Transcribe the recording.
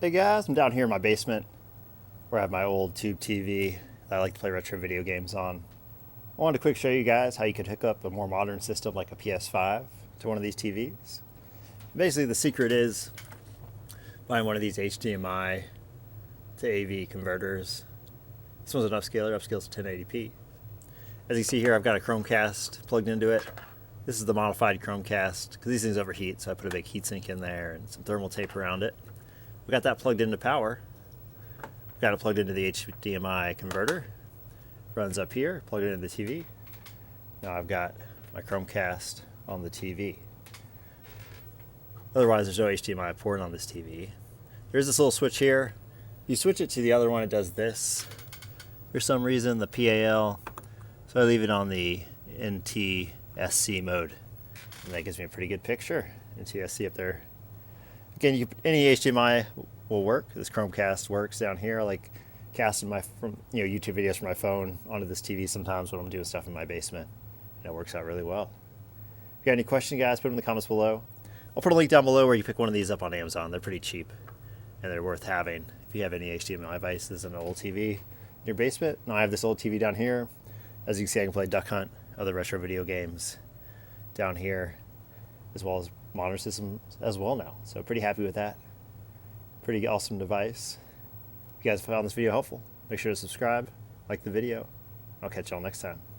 Hey guys, I'm down here in my basement where I have my old tube TV that I like to play retro video games on. I wanted to quick show you guys how you could hook up a more modern system like a PS5 to one of these TVs. Basically the secret is buying one of these HDMI to AV converters. This one's an upscaler, upscales to 1080p. As you see here, I've got a Chromecast plugged into it. This is the modified Chromecast because these things overheat, so I put a big heatsink in there and some thermal tape around it. We got that plugged into power. We got it plugged into the HDMI converter. Runs up here, plug it into the TV. Now I've got my Chromecast on the TV. Otherwise, there's no HDMI port on this TV. There's this little switch here. You switch it to the other one, it does this. For some reason, the PAL. So I leave it on the NTSC mode. And that gives me a pretty good picture. NTSC up there. Again, any HDMI will work. This Chromecast works down here. I like casting my YouTube videos from my phone onto this TV sometimes when I'm doing stuff in my basement. And it works out really well. If you got any questions, guys, put them in the comments below. I'll put a link down below where you pick one of these up on Amazon. They're pretty cheap and they're worth having if you have any HDMI devices and an old TV in your basement. Now I have this old TV down here. As you can see, I can play Duck Hunt, other retro video games down here, as well as modern systems as well now. So pretty happy with that. Pretty awesome device. If you guys found this video helpful, make sure to subscribe, like the video. I'll catch y'all next time.